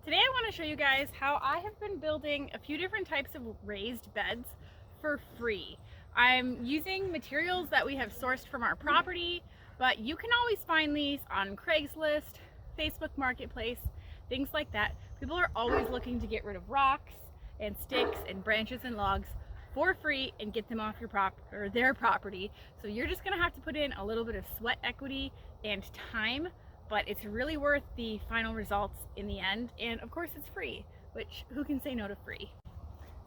Today I want to show you guys how I have been building a few different types of raised beds for free. I'm using materials that we have sourced from our property, but you can always find these on Craigslist, Facebook Marketplace, things like that. People are always looking to get rid of rocks and sticks and branches and logs for free and get them off your their property. So you're just gonna have to put in a little bit of sweat equity and time, but it's really worth the final results in the end. And of course it's free, which who can say no to free?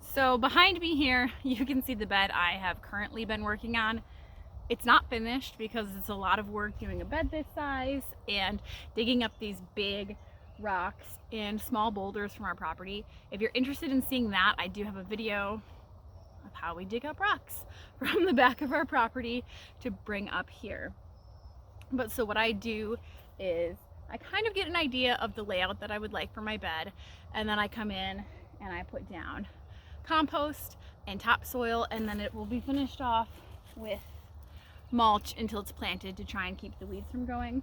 So behind me here, you can see the bed I have currently been working on. It's not finished because it's a lot of work doing a bed this size and digging up these big rocks and small boulders from our property. If you're interested in seeing that, I do have a video of how we dig up rocks from the back of our property to bring up here. But so what I do is I kind of get an idea of the layout that I would like for my bed, and then I come in and I put down compost and topsoil, and then it will be finished off with mulch until it's planted to try and keep the weeds from growing.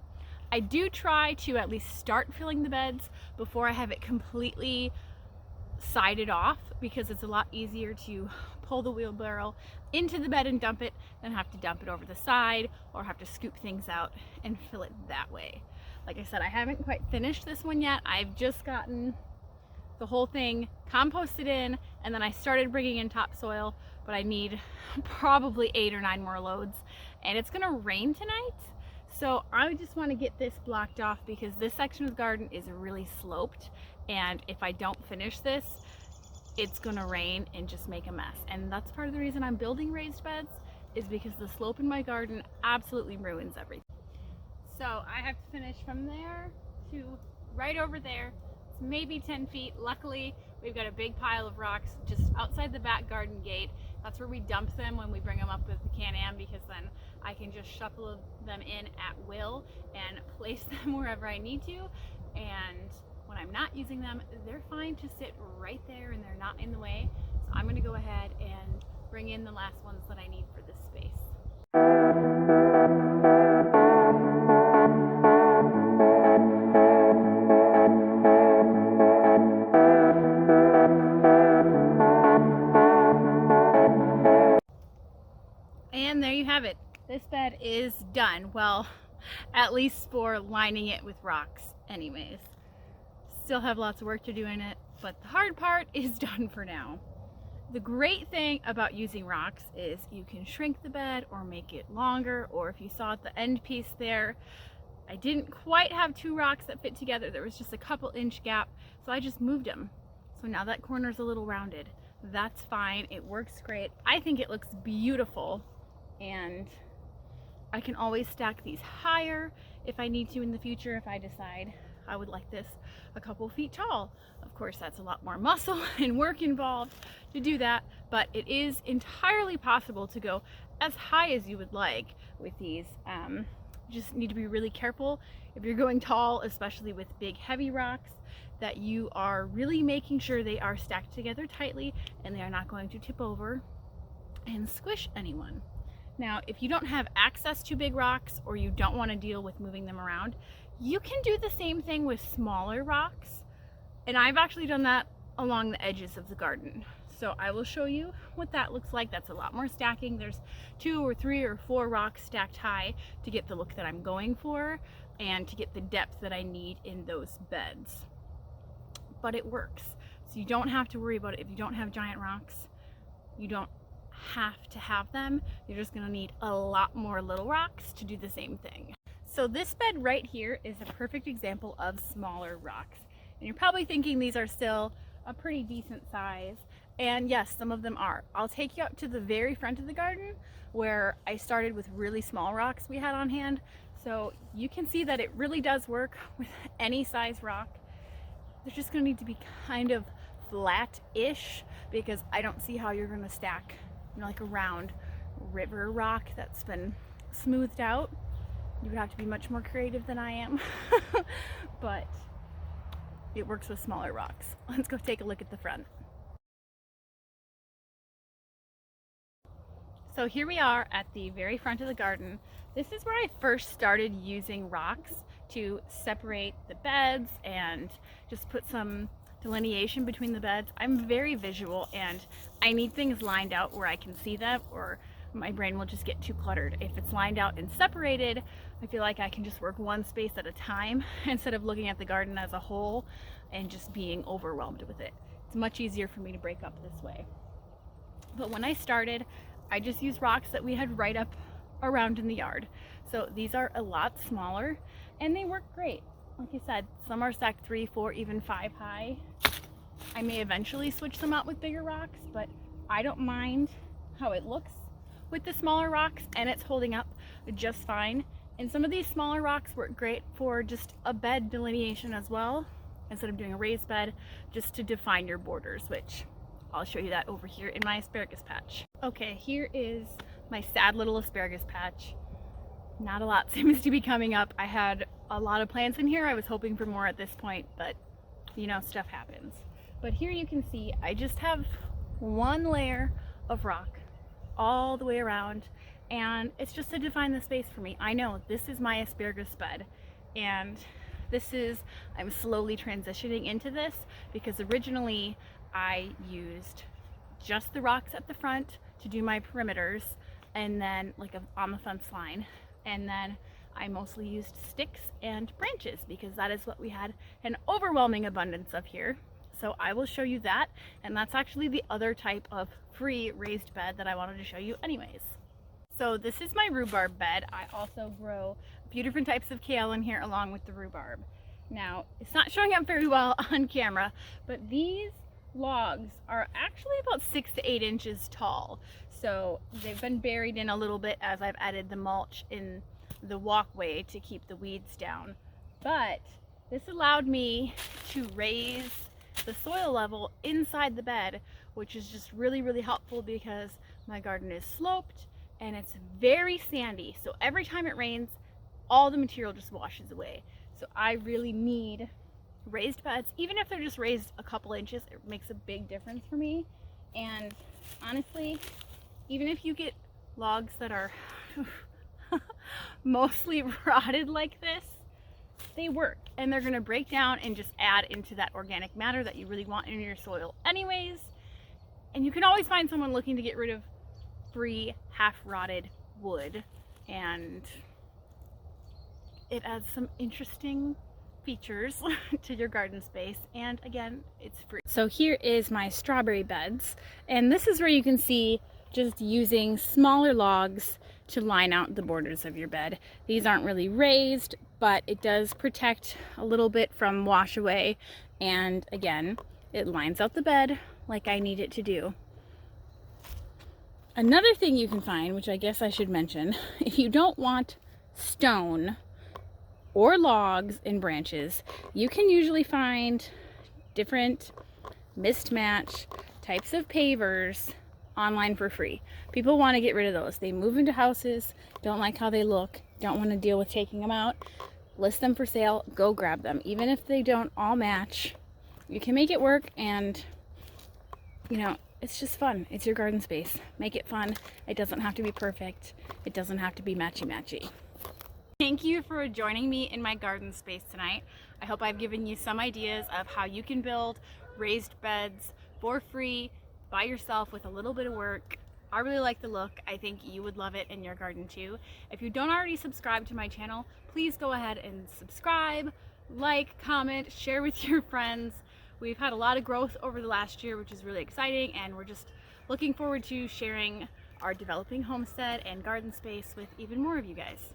I do try to at least start filling the beds before I have it completely sided off, because it's a lot easier to pull the wheelbarrow into the bed and dump it than have to dump it over the side or have to scoop things out and fill it that way. Like I said, I haven't quite finished this one yet. I've just gotten the whole thing composted in, and then I started bringing in topsoil, but I need probably 8 or 9 more loads, and it's gonna rain tonight. So I just want to get this blocked off because this section of the garden is really sloped, and if I don't finish this, it's gonna rain and just make a mess. And that's part of the reason I'm building raised beds, is because the slope in my garden absolutely ruins everything. So I have to finish from there to right over there. It's maybe 10 feet. Luckily, we've got a big pile of rocks just outside the back garden gate. That's where we dump them when we bring them up with the Can-Am, because then I can just shuffle them in at will and place them wherever I need to. And when I'm not using them, they're fine to sit right there and they're not in the way. So I'm gonna go ahead and bring in the last ones that I need for this space. And there you have it. This bed is done. Well, at least for lining it with rocks anyways. Still have lots of work to do in it, but the hard part is done for now. The great thing about using rocks is you can shrink the bed or make it longer, or if you saw at the end piece there, I didn't quite have 2 rocks that fit together. There was just a couple inch gap, so I just moved them. So now that corner's a little rounded. That's fine, it works great. I think it looks beautiful, and I can always stack these higher if I need to in the future, if I decide I would like this a couple feet tall. Of course, that's a lot more muscle and work involved to do that, but it is entirely possible to go as high as you would like with these. You just need to be really careful if you're going tall, especially with big heavy rocks, that you are really making sure they are stacked together tightly and they are not going to tip over and squish anyone. Now, if you don't have access to big rocks, or you don't want to deal with moving them around, you can do the same thing with smaller rocks. And I've actually done that along the edges of the garden. So I will show you what that looks like. That's a lot more stacking. There's 2 or 3 or 4 rocks stacked high to get the look that I'm going for and to get the depth that I need in those beds. But it works. So you don't have to worry about it. If you don't have giant rocks, you don't have to have them. You're just gonna need a lot more little rocks to do the same thing. So this bed right here is a perfect example of smaller rocks. And you're probably thinking these are still a pretty decent size. And yes, some of them are. I'll take you up to the very front of the garden where I started with really small rocks we had on hand. So you can see that it really does work with any size rock. They're just gonna need to be kind of flat-ish, because I don't see how you're gonna stack, you know, like a round river rock that's been smoothed out. You would have to be much more creative than I am. But it works with smaller rocks. Let's go take a look at the front. So here we are at the very front of the garden. This is where I first started using rocks to separate the beds and just put some delineation between the beds. I'm very visual and I need things lined out where I can see them, or my brain will just get too cluttered. If it's lined out and separated, I feel like I can just work one space at a time instead of looking at the garden as a whole and just being overwhelmed with it. It's much easier for me to break up this way. But when I started, I just used rocks that we had right up around in the yard. So these are a lot smaller and they work great. Like I said, some are stacked 3, 4, even 5 high. I may eventually switch them out with bigger rocks, but I don't mind how it looks with the smaller rocks, and it's holding up just fine. And some of these smaller rocks work great for just a bed delineation as well, instead of doing a raised bed, just to define your borders, which I'll show you that over here in my asparagus patch. Okay, here is my sad little asparagus patch. Not a lot seems to be coming up. I had a lot of plants in here. I was hoping for more at this point, but you know, stuff happens. But here you can see I just have one layer of rock all the way around, and it's just to define the space for me. I know this is my asparagus bed, and I'm slowly transitioning into this because originally I used just the rocks at the front to do my perimeters, and then like on the fence line, and then I mostly used sticks and branches because that is what we had an overwhelming abundance of here. So I will show you that, and that's actually the other type of free raised bed that I wanted to show you anyways. So this is my rhubarb bed. I also grow a few different types of kale in here along with the rhubarb. Now, it's not showing up very well on camera, but these logs are actually about 6 to 8 inches tall. So they've been buried in a little bit as I've added the mulch in the walkway to keep the weeds down. But this allowed me to raise the soil level inside the bed, which is just really, really helpful because my garden is sloped and it's very sandy. So every time it rains, all the material just washes away. So I really need raised beds. Even if they're just raised a couple inches, it makes a big difference for me. And honestly, even if you get logs that are mostly rotted like this, they work, and they're gonna break down and just add into that organic matter that you really want in your soil anyways. And you can always find someone looking to get rid of free half-rotted wood, and it adds some interesting features to your garden space, and again, it's free. So here is my strawberry beds, and this is where you can see just using smaller logs to line out the borders of your bed. These aren't really raised, but it does protect a little bit from wash away, and again, it lines out the bed like I need it to do. Another thing you can find, which I guess I should mention, if you don't want stone or logs and branches, you can usually find different mismatch types of pavers online for free. People want to get rid of those. They move into houses, don't like how they look, don't want to deal with taking them out, list them for sale, go grab them. Even if they don't all match, you can make it work, and you know, it's just fun. It's your garden space. Make it fun. It doesn't have to be perfect. It doesn't have to be matchy-matchy. Thank you for joining me in my garden space tonight. I hope I've given you some ideas of how you can build raised beds for free by yourself with a little bit of work. I really like the look. I think you would love it in your garden too. If you don't already subscribe to my channel, please go ahead and subscribe, like, comment, share with your friends. We've had a lot of growth over the last year, which is really exciting, and we're just looking forward to sharing our developing homestead and garden space with even more of you guys.